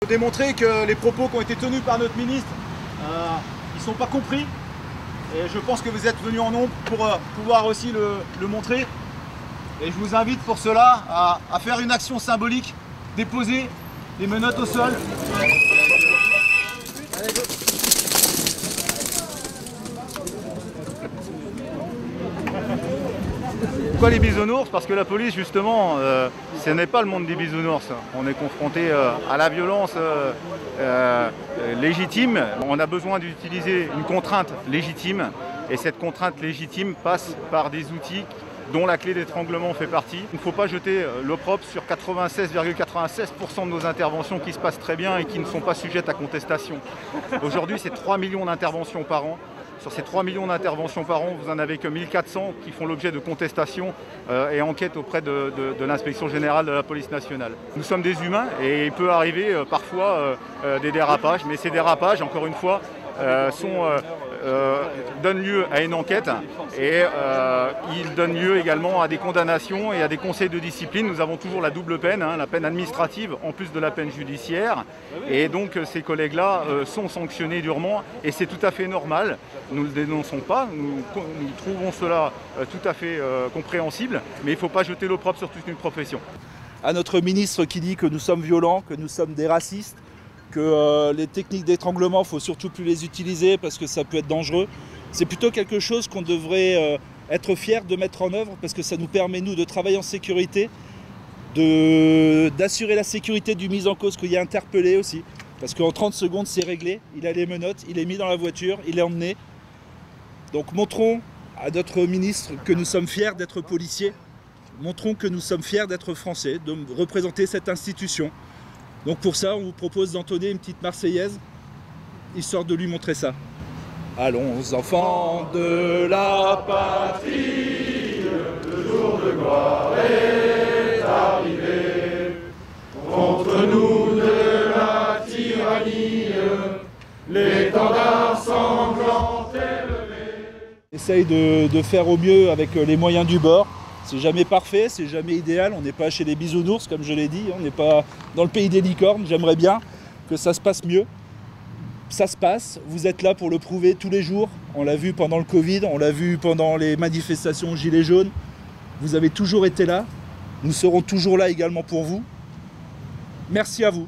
Démontrer que les propos qui ont été tenus par notre ministre, ils ne sont pas compris. Et je pense que vous êtes venus en nombre pour pouvoir aussi le montrer. Et je vous invite pour cela à faire une action symbolique, déposer les menottes au sol. Pourquoi les bisounours? Parce que la police, justement, ce n'est pas le monde des bisounours. On est confronté à la violence légitime. On a besoin d'utiliser une contrainte légitime. Et cette contrainte légitime passe par des outils dont la clé d'étranglement fait partie. Il ne faut pas jeter l'opprobre sur 96,96% de nos interventions qui se passent très bien et qui ne sont pas sujettes à contestation. Aujourd'hui, c'est 3 millions d'interventions par an. Sur ces 3 millions d'interventions par an, vous n'en avez que 1400 qui font l'objet de contestations et enquêtes auprès de l'inspection générale de la police nationale. Nous sommes des humains et il peut arriver parfois des dérapages, mais ces dérapages, encore une fois, donnent lieu à une enquête et ils donnent lieu également à des condamnations et à des conseils de discipline. Nous avons toujours la double peine, la peine administrative en plus de la peine judiciaire. Et donc ces collègues-là sont sanctionnés durement et c'est tout à fait normal. Nous ne le dénonçons pas, nous trouvons cela tout à fait compréhensible, mais il ne faut pas jeter l'opprobre sur toute une profession. À notre ministre qui dit que nous sommes violents, que nous sommes des racistes, que les techniques d'étranglement, il ne faut surtout plus les utiliser parce que ça peut être dangereux. C'est plutôt quelque chose qu'on devrait être fiers de mettre en œuvre parce que ça nous permet, nous, de travailler en sécurité, d'assurer la sécurité du mis en cause qu'il y a interpellé aussi. Parce qu'en 30 secondes, c'est réglé, il a les menottes, il est mis dans la voiture, il est emmené. Donc montrons à notre ministre que nous sommes fiers d'être policiers, montrons que nous sommes fiers d'être français, de représenter cette institution. Donc pour ça, on vous propose d'entonner une petite Marseillaise, histoire de lui montrer ça. Allons enfants de la patrie, le jour de gloire est arrivé. Contre nous de la tyrannie, l'étendard sanglant est levé. Essaye de faire au mieux avec les moyens du bord. C'est jamais parfait, c'est jamais idéal, on n'est pas chez les bisounours comme je l'ai dit, on n'est pas dans le pays des licornes, j'aimerais bien que ça se passe mieux. Ça se passe, vous êtes là pour le prouver tous les jours, on l'a vu pendant le Covid, on l'a vu pendant les manifestations Gilets jaunes, vous avez toujours été là, nous serons toujours là également pour vous. Merci à vous.